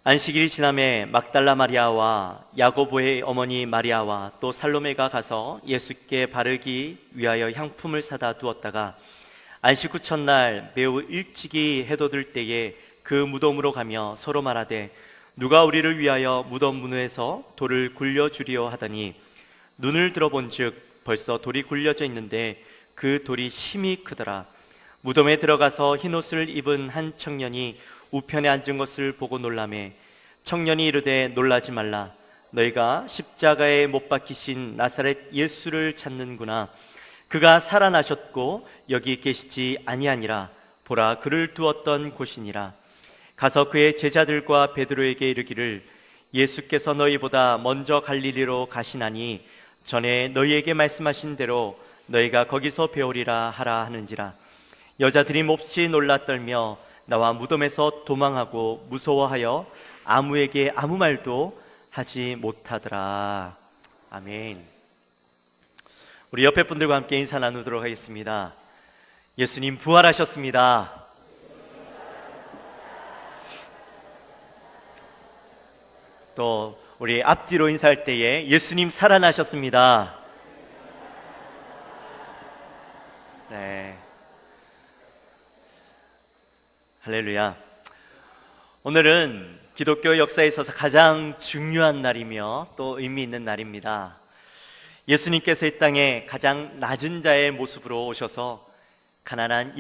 안식일이 지남에 막달라 마리아와 야고보의 어머니 마리아와 또 살로메가 가서 예수께 바르기 위하여 향품을 사다 두었다가 안식 후 첫날 매우 일찍이 해돋을 때에 그 무덤으로 가며 서로 말하되 누가 우리를 위하여 무덤 문에서 돌을 굴려주리오 하더니 눈을 들어본즉 벌써 돌이 굴려져 있는데 그 돌이 심히 크더라. 무덤에 들어가서 흰옷을 입은 한 청년이 우편에 앉은 것을 보고 놀라매 청년이 이르되 놀라지 말라. 너희가 십자가에 못 박히신 나사렛 예수를 찾는구나. 그가 살아나셨고 여기 계시지 아니하니라. 보라, 그를 두었던 곳이니라. 가서 그의 제자들과 베드로에게 이르기를 예수께서 너희보다 먼저 갈릴리로 가시나니 전에 너희에게 말씀하신 대로 너희가 거기서 배우리라 하라 하는지라. 여자들이 몹시 놀라 떨며 나와 무덤에서 도망하고 무서워하여 아무에게 아무 말도 하지 못하더라. 아멘. 우리 옆에 분들과 함께 인사 나누도록 하겠습니다. 예수님 부활하셨습니다. 또 우리 앞뒤로 인사할 때에 예수님 살아나셨습니다. 네, 할렐루야. 오늘은 기독교 역사에 있어서 가장 중요한 날이며 또 의미 있는 날입니다. 예수님께서 이 땅에 가장 낮은 자의 모습으로 오셔서 가난한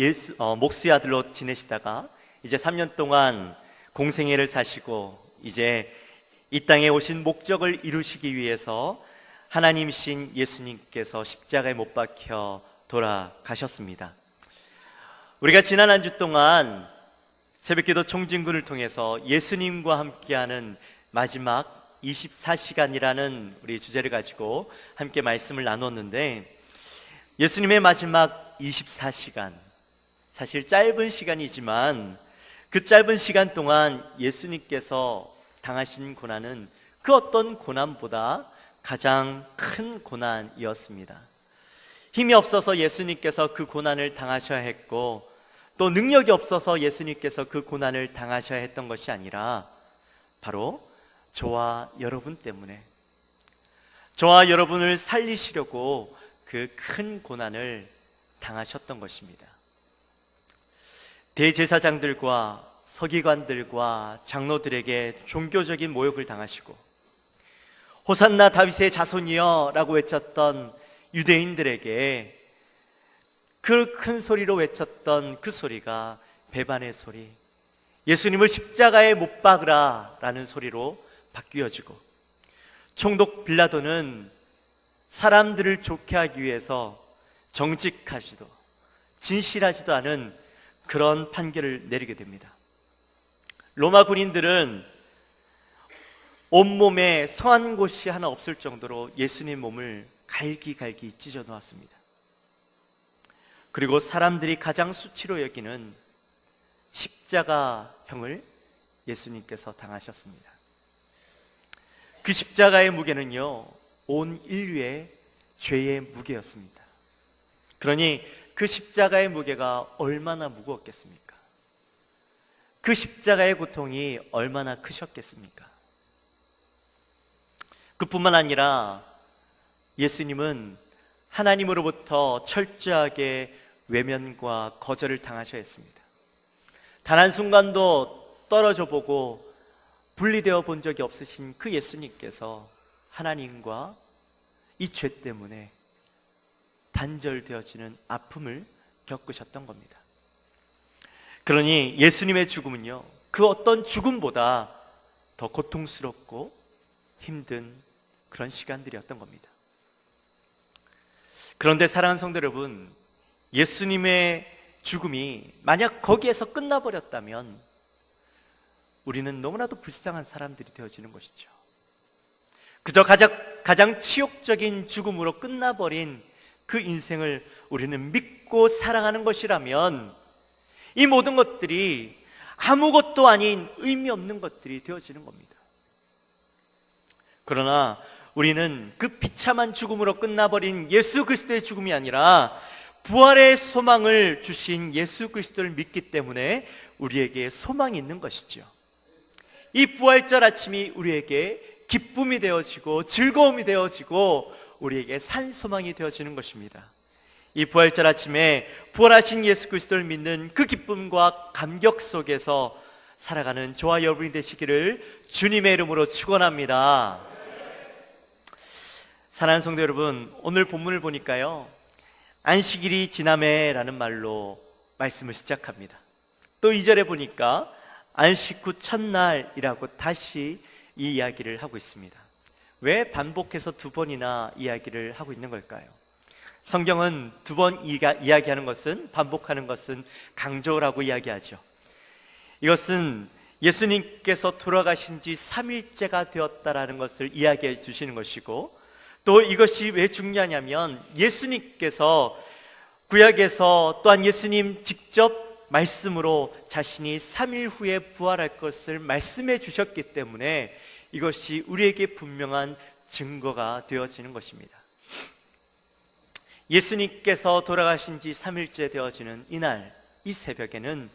목수의 아들로 지내시다가 이제 3년 동안 공생애를 사시고 이제 이 땅에 오신 목적을 이루시기 위해서 하나님이신 예수님께서 십자가에 못 박혀 돌아가셨습니다. 우리가 지난 한 주 동안 새벽기도 총진군을 통해서 예수님과 함께하는 마지막 24시간이라는 우리 주제를 가지고 함께 말씀을 나눴는데, 예수님의 마지막 24시간, 사실 짧은 시간이지만 그 짧은 시간 동안 예수님께서 당하신 고난은 그 어떤 고난보다 가장 큰 고난이었습니다. 힘이 없어서 예수님께서 그 고난을 당하셔야 했고, 또 능력이 없어서 예수님께서 그 고난을 당하셔야 했던 것이 아니라 바로 저와 여러분 때문에, 저와 여러분을 살리시려고 그 큰 고난을 당하셨던 것입니다. 대제사장들과 서기관들과 장로들에게 종교적인 모욕을 당하시고, 호산나 다윗의 자손이여 라고 외쳤던 유대인들에게 그 큰 소리로 외쳤던 그 소리가 배반의 소리, 예수님을 십자가에 못 박으라 라는 소리로 바뀌어지고, 총독 빌라도는 사람들을 좋게 하기 위해서 정직하지도 진실하지도 않은 그런 판결을 내리게 됩니다. 로마 군인들은 온몸에 성한 곳이 하나 없을 정도로 예수님 몸을 갈기갈기 찢어 놓았습니다. 그리고 사람들이 가장 수치로 여기는 십자가형을 예수님께서 당하셨습니다. 그 십자가의 무게는요, 온 인류의 죄의 무게였습니다. 그러니 그 십자가의 무게가 얼마나 무거웠겠습니까? 그 십자가의 고통이 얼마나 크셨겠습니까? 그뿐만 아니라 예수님은 하나님으로부터 철저하게 외면과 거절을 당하셔야 했습니다. 단 한순간도 떨어져 보고 분리되어 본 적이 없으신 그 예수님께서 하나님과 이 죄 때문에 단절되어지는 아픔을 겪으셨던 겁니다. 그러니 예수님의 죽음은요, 그 어떤 죽음보다 더 고통스럽고 힘든 그런 시간들이었던 겁니다. 그런데 사랑하는 성도 여러분, 예수님의 죽음이 만약 거기에서 끝나버렸다면 우리는 너무나도 불쌍한 사람들이 되어지는 것이죠. 그저 가장 치욕적인 죽음으로 끝나버린 그 인생을 우리는 믿고 사랑하는 것이라면 이 모든 것들이 아무것도 아닌 의미 없는 것들이 되어지는 겁니다. 그러나 우리는 그 비참한 죽음으로 끝나버린 예수 그리스도의 죽음이 아니라 부활의 소망을 주신 예수 그리스도를 믿기 때문에 우리에게 소망이 있는 것이죠. 이 부활절 아침이 우리에게 기쁨이 되어지고 즐거움이 되어지고 우리에게 산소망이 되어지는 것입니다. 이 부활절 아침에 부활하신 예수 그리스도를 믿는 그 기쁨과 감격 속에서 살아가는 저와 여러분이 되시기를 주님의 이름으로 축원합니다. 사랑하는 성도 여러분, 오늘 본문을 보니까요, 안식일이 지나매라는 말로 말씀을 시작합니다. 또 2절에 보니까 안식 후 첫날이라고 다시 이 이야기를 하고 있습니다. 왜 반복해서 두 번이나 이야기를 하고 있는 걸까요? 성경은 두 번 이야기하는 것은, 반복하는 것은 강조라고 이야기하죠. 이것은 예수님께서 돌아가신 지 3일째가 되었다라는 것을 이야기해 주시는 것이고, 또 이것이 왜 중요하냐면 예수님께서 구약에서 또한 예수님 직접 말씀으로 자신이 3일 후에 부활할 것을 말씀해 주셨기 때문에 이것이 우리에게 분명한 증거가 되어지는 것입니다. 예수님께서 돌아가신 지 3일째 되어지는 이날, 이 새벽에는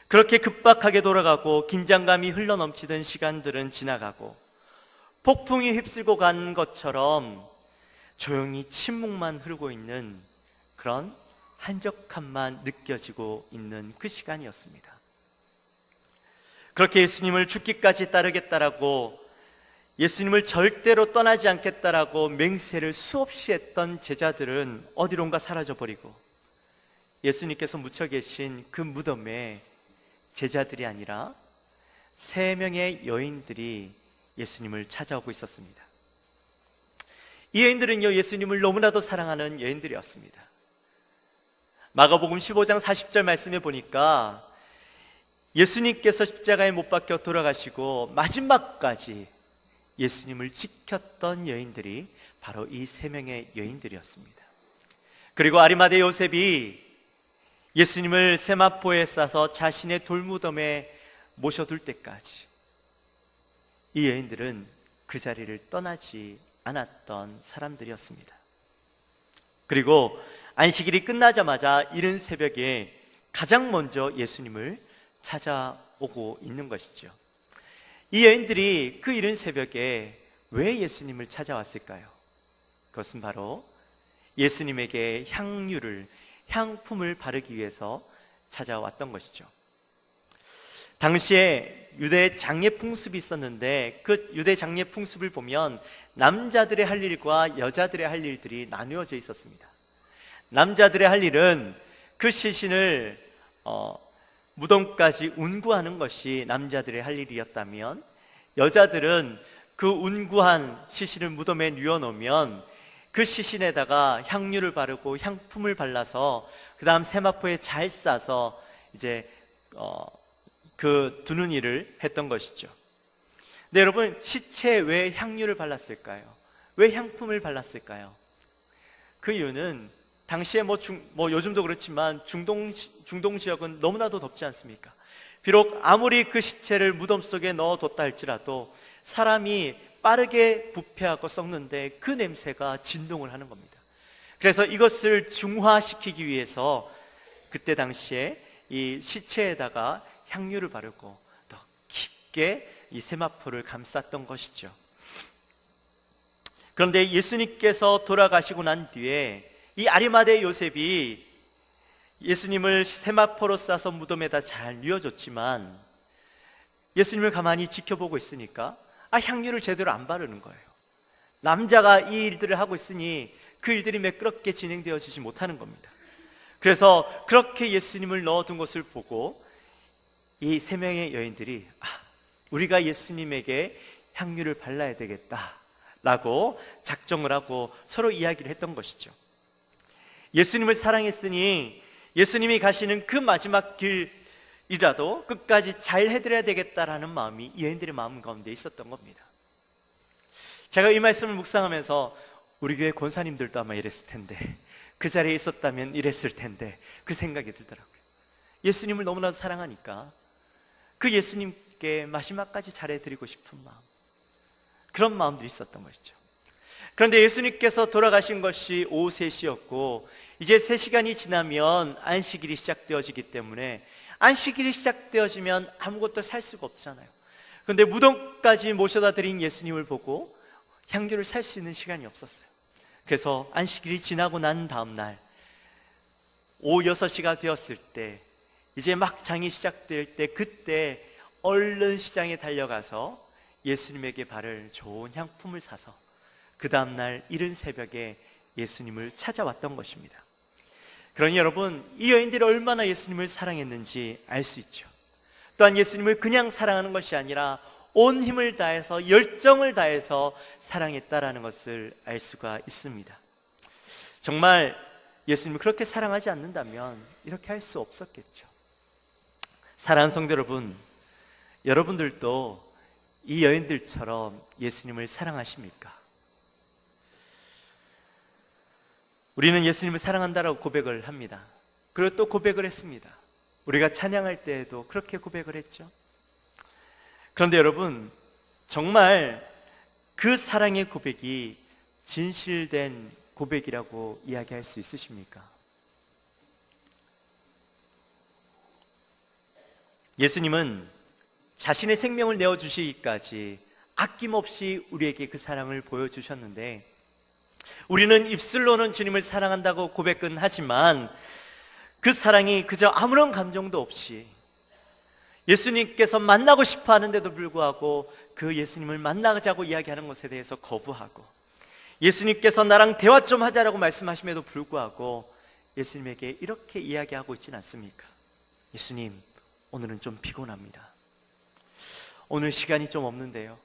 그렇게 급박하게 돌아가고 긴장감이 흘러넘치던 시간들은 지나가고 폭풍이 휩쓸고 간 것처럼 조용히 침묵만 흐르고 있는 그런 한적함만 느껴지고 있는 그 시간이었습니다. 그렇게 예수님을 죽기까지 따르겠다라고, 예수님을 절대로 떠나지 않겠다라고 맹세를 수없이 했던 제자들은 어디론가 사라져버리고, 예수님께서 묻혀 계신 그 무덤에 제자들이 아니라 3명의 여인들이 예수님을 찾아오고 있었습니다. 이 여인들은요, 예수님을 너무나도 사랑하는 여인들이었습니다. 마가복음 15장 40절 말씀에 보니까 예수님께서 십자가에 못 박혀 돌아가시고 마지막까지 예수님을 지켰던 여인들이 바로 이 3명의 여인들이었습니다. 그리고 아리마대 요셉이 예수님을 세마포에 싸서 자신의 돌무덤에 모셔둘 때까지 이 여인들은 그 자리를 떠나지 않았던 사람들이었습니다. 그리고 안식일이 끝나자마자 이른 새벽에 가장 먼저 예수님을 찾아오고 있는 것이죠. 이 여인들이 그 이른 새벽에 왜 예수님을 찾아왔을까요? 그것은 바로 예수님에게 향품을 바르기 위해서 찾아왔던 것이죠. 당시에 유대 장례 풍습이 있었는데 그 유대 장례 풍습을 보면 남자들의 할 일과 여자들의 할 일들이 나누어져 있었습니다. 남자들의 할 일은 그 시신을 무덤까지 운구하는 것이 남자들의 할 일이었다면, 여자들은 그 운구한 시신을 무덤에 뉘어놓으면 그 시신에다가 향유를 바르고 향품을 발라서 그 다음 세마포에 잘 싸서 이제 그 두는 일을 했던 것이죠. 근데 여러분, 시체에 왜 향유를 발랐을까요? 왜 향품을 발랐을까요? 그 이유는 당시에 요즘도 그렇지만 중동 지역은 너무나도 덥지 않습니까? 비록 아무리 그 시체를 무덤 속에 넣어뒀다 할지라도 사람이 빠르게 부패하고 썩는데 그 냄새가 진동을 하는 겁니다. 그래서 이것을 중화시키기 위해서 그때 당시에 이 시체에다가 향유를 바르고 더 깊게 이 세마포를 감쌌던 것이죠. 그런데 예수님께서 돌아가시고 난 뒤에 이 아리마대 요셉이 예수님을 세마포로 싸서 무덤에다 잘 뉘어줬지만 예수님을 가만히 지켜보고 있으니까 향유를 제대로 안 바르는 거예요. 남자가 이 일들을 하고 있으니 그 일들이 매끄럽게 진행되어지지 못하는 겁니다. 그래서 그렇게 예수님을 넣어둔 것을 보고 이 3명의 여인들이 우리가 예수님에게 향유를 발라야 되겠다라고 작정을 하고 서로 이야기를 했던 것이죠. 예수님을 사랑했으니 예수님이 가시는 그 마지막 길이라도 끝까지 잘 해드려야 되겠다라는 마음이 이 여인들의 마음 가운데 있었던 겁니다. 제가 이 말씀을 묵상하면서 우리 교회 권사님들도 아마 이랬을 텐데, 그 자리에 있었다면 이랬을 텐데 그 생각이 들더라고요. 예수님을 너무나도 사랑하니까 그 예수님께 마지막까지 잘해드리고 싶은 마음, 그런 마음도 있었던 것이죠. 그런데 예수님께서 돌아가신 것이 오후 3시였고 이제 3시간이 지나면 안식일이 시작되어지기 때문에 안식일이 시작되어지면 아무것도 살 수가 없잖아요. 그런데 무덤까지 모셔다 드린 예수님을 보고 향료를 살 수 있는 시간이 없었어요. 그래서 안식일이 지나고 난 다음 날 오후 6시가 되었을 때, 이제 막 장이 시작될 때, 그때 얼른 시장에 달려가서 예수님에게 바를 좋은 향품을 사서 그 다음 날 이른 새벽에 예수님을 찾아왔던 것입니다. 그러니 여러분, 이 여인들이 얼마나 예수님을 사랑했는지 알 수 있죠. 또한 예수님을 그냥 사랑하는 것이 아니라 온 힘을 다해서, 열정을 다해서 사랑했다라는 것을 알 수가 있습니다. 정말 예수님을 그렇게 사랑하지 않는다면 이렇게 할 수 없었겠죠. 사랑하는 성도 여러분, 여러분들도 이 여인들처럼 예수님을 사랑하십니까? 우리는 예수님을 사랑한다라고 고백을 합니다. 그리고 또 고백을 했습니다. 우리가 찬양할 때에도 그렇게 고백을 했죠. 그런데 여러분, 정말 그 사랑의 고백이 진실된 고백이라고 이야기할 수 있으십니까? 예수님은 자신의 생명을 내어주시기까지 아낌없이 우리에게 그 사랑을 보여주셨는데, 우리는 입술로는 주님을 사랑한다고 고백은 하지만 그 사랑이 그저 아무런 감정도 없이 예수님께서 만나고 싶어 하는데도 불구하고 그 예수님을 만나자고 이야기하는 것에 대해서 거부하고, 예수님께서 나랑 대화 좀 하자라고 말씀하심에도 불구하고 예수님에게 이렇게 이야기하고 있지는 않습니까? 예수님, 오늘은 좀 피곤합니다. 오늘 시간이 좀 없는데요.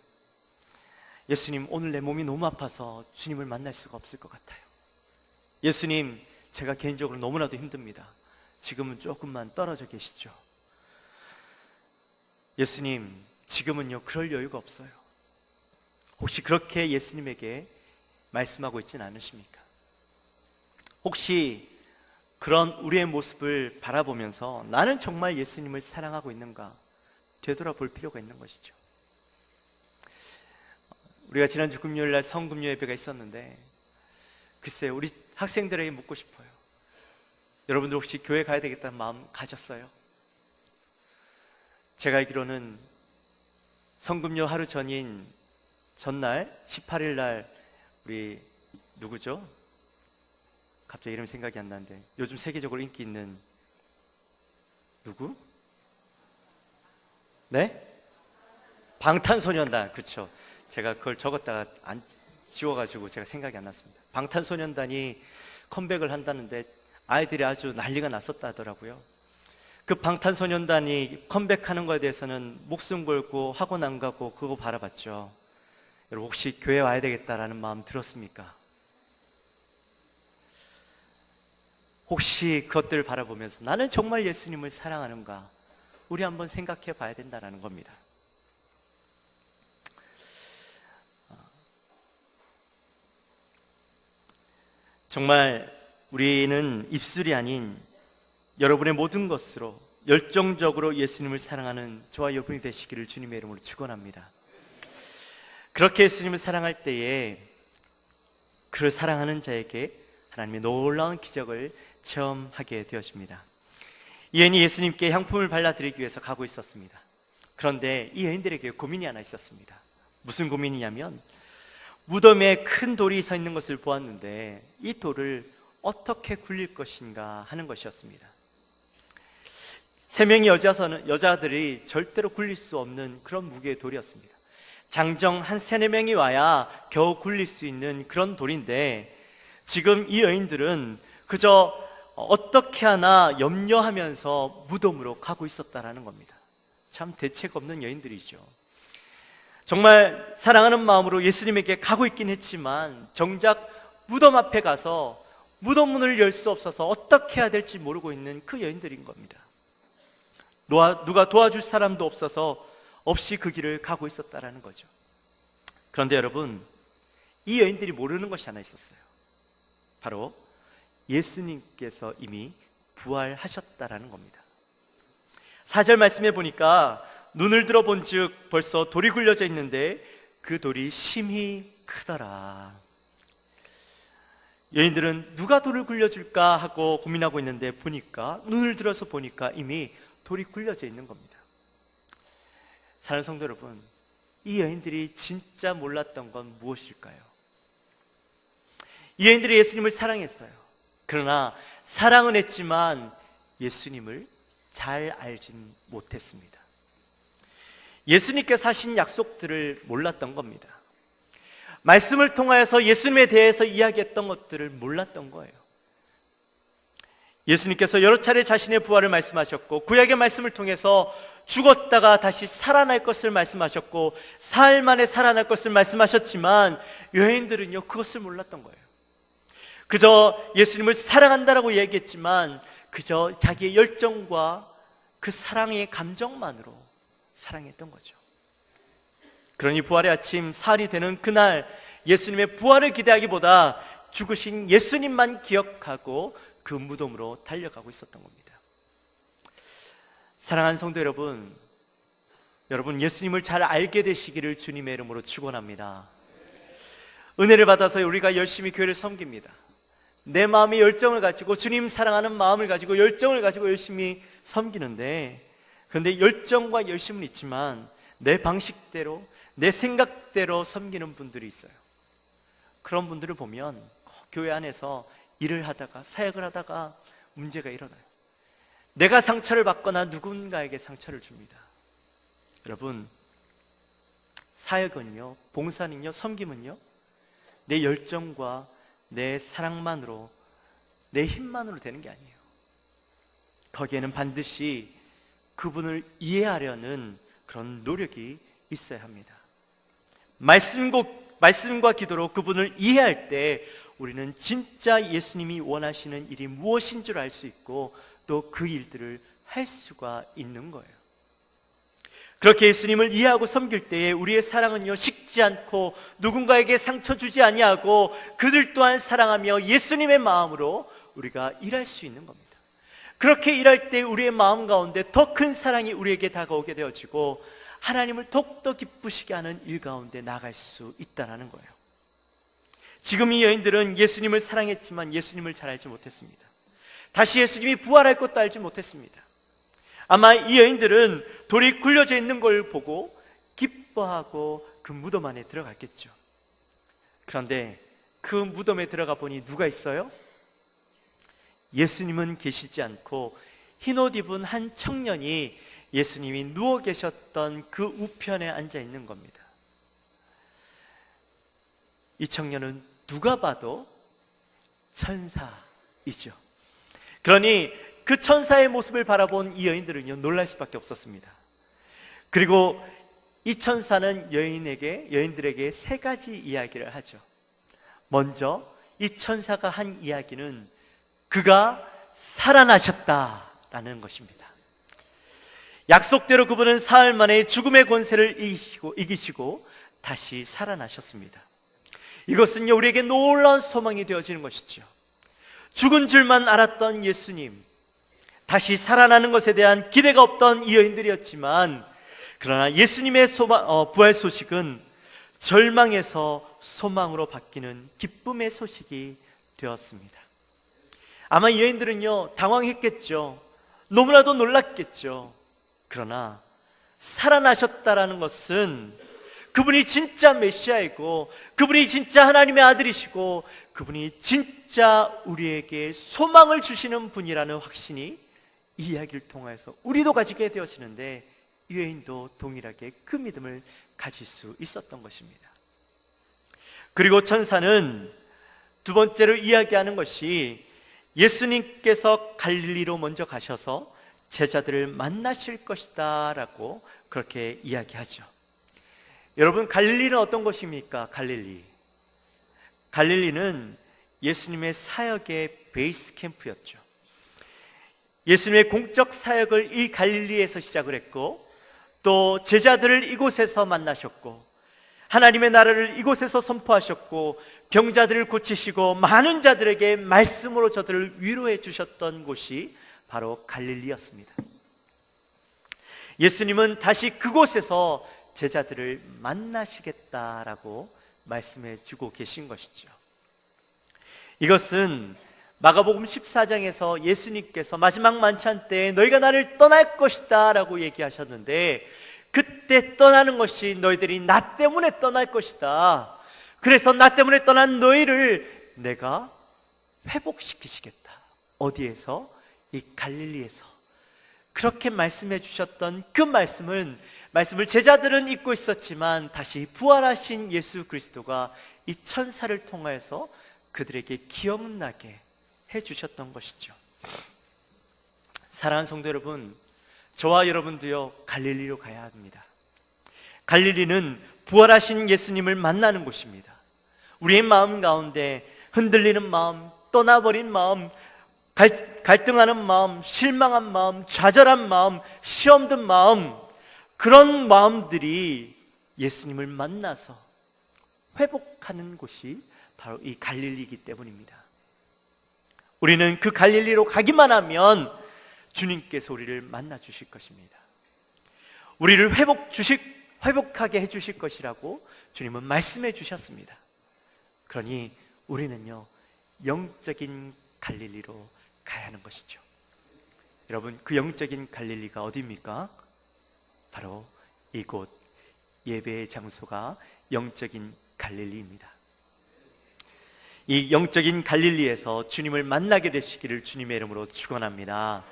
예수님, 오늘 내 몸이 너무 아파서 주님을 만날 수가 없을 것 같아요. 예수님, 제가 개인적으로 너무나도 힘듭니다. 지금은 조금만 떨어져 계시죠. 예수님, 지금은요 그럴 여유가 없어요. 혹시 그렇게 예수님에게 말씀하고 있지는 않으십니까? 혹시 그런 우리의 모습을 바라보면서 나는 정말 예수님을 사랑하고 있는가 되돌아볼 필요가 있는 것이죠. 우리가 지난주 금요일날 성금요 예배가 있었는데, 글쎄 우리 학생들에게 묻고 싶어요. 여러분들 혹시 교회 가야 되겠다는 마음 가졌어요? 제가 알기로는 성금요 하루 전인 전날 18일 날 우리 누구죠? 갑자기 이름 생각이 안 나는데 요즘 세계적으로 인기 있는 누구? 네? 방탄소년단. 그쵸. 제가 그걸 적었다가 안 지워가지고 제가 생각이 안 났습니다. 방탄소년단이 컴백을 한다는데 아이들이 아주 난리가 났었다 하더라고요. 그 방탄소년단이 컴백하는 것에 대해서는 목숨 걸고 학원 안 가고 그거 바라봤죠. 여러분 혹시 교회 와야 되겠다라는 마음 들었습니까? 혹시 그것들을 바라보면서 나는 정말 예수님을 사랑하는가, 우리 한번 생각해 봐야 된다는 겁니다. 정말 우리는 입술이 아닌 여러분의 모든 것으로 열정적으로 예수님을 사랑하는 저와 여러분이 되시기를 주님의 이름으로 축원합니다. 그렇게 예수님을 사랑할 때에 그를 사랑하는 자에게 하나님의 놀라운 기적을 체험하게 되었습니다. 이 여인이 예수님께 향품을 발라드리기 위해서 가고 있었습니다. 그런데 이 여인들에게 고민이 하나 있었습니다. 무슨 고민이냐면, 무덤에 큰 돌이 서 있는 것을 보았는데 이 돌을 어떻게 굴릴 것인가 하는 것이었습니다. 3명의 여자들이 절대로 굴릴 수 없는 그런 무게의 돌이었습니다. 장정 한 3-4명이 와야 겨우 굴릴 수 있는 그런 돌인데, 지금 이 여인들은 그저 어떻게 하나 염려하면서 무덤으로 가고 있었다라는 겁니다. 참 대책 없는 여인들이죠. 정말 사랑하는 마음으로 예수님에게 가고 있긴 했지만 정작 무덤 앞에 가서 무덤 문을 열 수 없어서 어떻게 해야 될지 모르고 있는 그 여인들인 겁니다. 누가 도와줄 사람도 없이 그 길을 가고 있었다라는 거죠. 그런데 여러분, 이 여인들이 모르는 것이 하나 있었어요. 바로 예수님께서 이미 부활하셨다라는 겁니다. 4절 말씀해 보니까 눈을 들어본 즉 벌써 돌이 굴려져 있는데 그 돌이 심히 크더라. 여인들은 누가 돌을 굴려줄까 하고 고민하고 있는데 보니까, 눈을 들어서 보니까 이미 돌이 굴려져 있는 겁니다. 사랑하는 성도 여러분, 이 여인들이 진짜 몰랐던 건 무엇일까요? 이 여인들이 예수님을 사랑했어요. 그러나 사랑은 했지만 예수님을 잘 알진 못했습니다. 예수님께서 하신 약속들을 몰랐던 겁니다. 말씀을 통하여서 예수님에 대해서 이야기했던 것들을 몰랐던 거예요. 예수님께서 여러 차례 자신의 부활을 말씀하셨고, 구약의 말씀을 통해서 죽었다가 다시 살아날 것을 말씀하셨고, 사흘 만에 살아날 것을 말씀하셨지만 여인들은요, 그것을 몰랐던 거예요. 그저 예수님을 사랑한다라고 얘기했지만 그저 자기의 열정과 그 사랑의 감정만으로 사랑했던 거죠. 그러니 부활의 아침 사흘이 되는 그날 예수님의 부활을 기대하기보다 죽으신 예수님만 기억하고 그 무덤으로 달려가고 있었던 겁니다. 사랑하는 성도 여러분, 예수님을 잘 알게 되시기를 주님의 이름으로 축원합니다. 은혜를 받아서 우리가 열심히 교회를 섬깁니다. 내 마음의 열정을 가지고, 주님 사랑하는 마음을 가지고 열정을 가지고 열심히 섬기는데, 그런데 열정과 열심은 있지만 내 방식대로, 내 생각대로 섬기는 분들이 있어요. 그런 분들을 보면 교회 안에서 일을 하다가, 사역을 하다가 문제가 일어나요. 내가 상처를 받거나 누군가에게 상처를 줍니다. 여러분, 사역은요, 봉사는요, 섬김은요, 내 열정과 내 사랑만으로, 내 힘만으로 되는 게 아니에요. 거기에는 반드시 그분을 이해하려는 그런 노력이 있어야 합니다. 말씀과 기도로 그분을 이해할 때 우리는 진짜 예수님이 원하시는 일이 무엇인 줄 알 수 있고 또 그 일들을 할 수가 있는 거예요. 그렇게 예수님을 이해하고 섬길 때에 우리의 사랑은요, 식지 않고 누군가에게 상처 주지 아니하고 그들 또한 사랑하며 예수님의 마음으로 우리가 일할 수 있는 겁니다. 그렇게 일할 때 우리의 마음 가운데 더 큰 사랑이 우리에게 다가오게 되어지고 하나님을 더욱더 기쁘시게 하는 일 가운데 나갈 수 있다는 거예요. 지금 이 여인들은 예수님을 사랑했지만 예수님을 잘 알지 못했습니다. 다시 예수님이 부활할 것도 알지 못했습니다. 아마 이 여인들은 돌이 굴려져 있는 걸 보고 기뻐하고 그 무덤 안에 들어갔겠죠. 그런데 그 무덤에 들어가 보니 누가 있어요? 예수님은 계시지 않고 흰옷 입은 한 청년이 예수님이 누워 계셨던 그 우편에 앉아 있는 겁니다. 이 청년은 누가 봐도 천사이죠. 그러니 그 천사의 모습을 바라본 이 여인들은요, 놀랄 수밖에 없었습니다. 그리고 이 천사는 여인들에게 세 가지 이야기를 하죠. 먼저 이 천사가 한 이야기는 그가 살아나셨다라는 것입니다. 약속대로 그분은 사흘 만에 죽음의 권세를 이기시고 다시 살아나셨습니다. 이것은요, 우리에게 놀라운 소망이 되어지는 것이죠. 죽은 줄만 알았던 예수님, 다시 살아나는 것에 대한 기대가 없던 이 여인들이었지만, 그러나 예수님의 부활 소식은 절망에서 소망으로 바뀌는 기쁨의 소식이 되었습니다. 아마 이 여인들은요, 당황했겠죠. 너무나도 놀랐겠죠. 그러나 살아나셨다라는 것은 그분이 진짜 메시아이고 그분이 진짜 하나님의 아들이시고 그분이 진짜 우리에게 소망을 주시는 분이라는 확신이 이 이야기를 통해서 우리도 가지게 되어지는데, 이 여인도 동일하게 그 믿음을 가질 수 있었던 것입니다. 그리고 천사는 두 번째로 이야기하는 것이 예수님께서 갈릴리로 먼저 가셔서 제자들을 만나실 것이다 라고 그렇게 이야기하죠. 여러분, 갈릴리는 어떤 곳입니까? 갈릴리는 예수님의 사역의 베이스 캠프였죠. 예수님의 공적 사역을 이 갈릴리에서 시작을 했고, 또 제자들을 이곳에서 만나셨고, 하나님의 나라를 이곳에서 선포하셨고, 병자들을 고치시고 많은 자들에게 말씀으로 저들을 위로해 주셨던 곳이 바로 갈릴리였습니다. 예수님은 다시 그곳에서 제자들을 만나시겠다라고 말씀해 주고 계신 것이죠. 이것은 마가복음 14장에서 예수님께서 마지막 만찬 때 너희가 나를 떠날 것이다 라고 얘기하셨는데, 그때 떠나는 것이 너희들이 나 때문에 떠날 것이다. 그래서 나 때문에 떠난 너희를 내가 회복시키시겠다. 어디에서? 이 갈릴리에서. 그렇게 말씀해 주셨던 그 말씀을 제자들은 잊고 있었지만 다시 부활하신 예수 그리스도가 이 천사를 통하여서 그들에게 기억나게 해주셨던 것이죠. 사랑하는 성도 여러분, 저와 여러분도요 갈릴리로 가야 합니다. 갈릴리는 부활하신 예수님을 만나는 곳입니다. 우리의 마음 가운데 흔들리는 마음, 떠나버린 마음, 갈등하는 마음, 실망한 마음, 좌절한 마음, 시험 든 마음, 그런 마음들이 예수님을 만나서 회복하는 곳이 바로 이 갈릴리이기 때문입니다. 우리는 그 갈릴리로 가기만 하면 주님께서 우리를 만나 주실 것입니다. 우리를 회복하게 해 주실 것이라고 주님은 말씀해 주셨습니다. 그러니 우리는요 영적인 갈릴리로 가야 하는 것이죠. 여러분, 그 영적인 갈릴리가 어디입니까? 바로 이곳 예배의 장소가 영적인 갈릴리입니다. 이 영적인 갈릴리에서 주님을 만나게 되시기를 주님의 이름으로 축원합니다.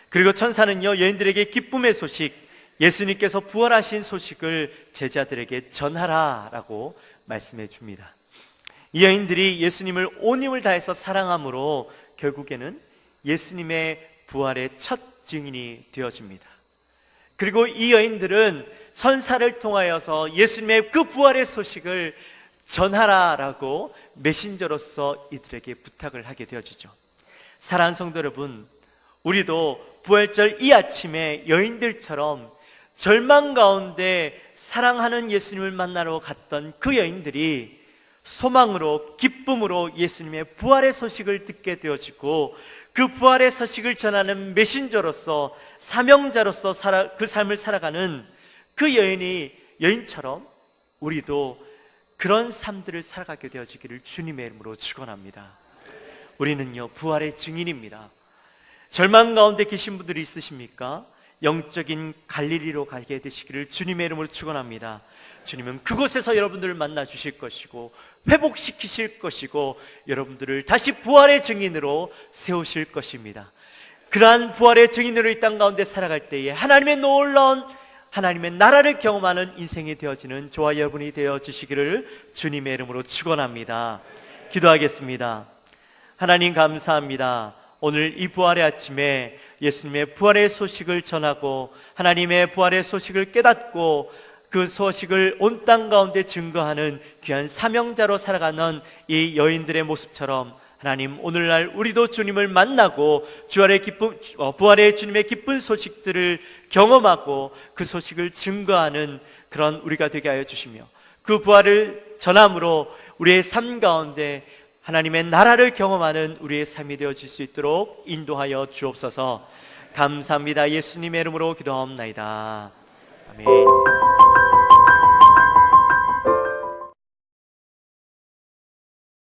그리고 천사는요 여인들에게 기쁨의 소식, 예수님께서 부활하신 소식을 제자들에게 전하라라고 말씀해 줍니다. 이 여인들이 예수님을 온 힘을 다해서 사랑함으로 결국에는 예수님의 부활의 첫 증인이 되어집니다. 그리고 이 여인들은 천사를 통하여서 예수님의 그 부활의 소식을 전하라라고 메신저로서 이들에게 부탁을 하게 되어지죠. 사랑하는 성도 여러분, 우리도 부활절 이 아침에 여인들처럼 절망 가운데 사랑하는 예수님을 만나러 갔던 그 여인들이 소망으로, 기쁨으로 예수님의 부활의 소식을 듣게 되어지고 그 부활의 소식을 전하는 메신저로서, 사명자로서 그 삶을 살아가는 그 여인처럼 우리도 그런 삶들을 살아가게 되어지기를 주님의 이름으로 축원합니다. 우리는요 부활의 증인입니다. 절망 가운데 계신 분들이 있으십니까? 영적인 갈릴리로 가게 되시기를 주님의 이름으로 축원합니다. 주님은 그곳에서 여러분들을 만나 주실 것이고 회복시키실 것이고 여러분들을 다시 부활의 증인으로 세우실 것입니다. 그러한 부활의 증인으로 이 땅 가운데 살아갈 때에 하나님의 놀라운 하나님의 나라를 경험하는 인생이 되어지는 저와 여러분이 되어주시기를 주님의 이름으로 축원합니다. 기도하겠습니다. 하나님 감사합니다. 오늘 이 부활의 아침에 예수님의 부활의 소식을 전하고 하나님의 부활의 소식을 깨닫고 그 소식을 온 땅 가운데 증거하는 귀한 사명자로 살아가는 이 여인들의 모습처럼 하나님, 오늘날 우리도 주님을 만나고 부활의 주님의 기쁜 소식들을 경험하고 그 소식을 증거하는 그런 우리가 되게 하여 주시며 그 부활을 전함으로 우리의 삶 가운데 하나님의 나라를 경험하는 우리의 삶이 되어질 수 있도록 인도하여 주옵소서. 감사합니다. 예수님의 이름으로 기도하옵나이다. 아멘.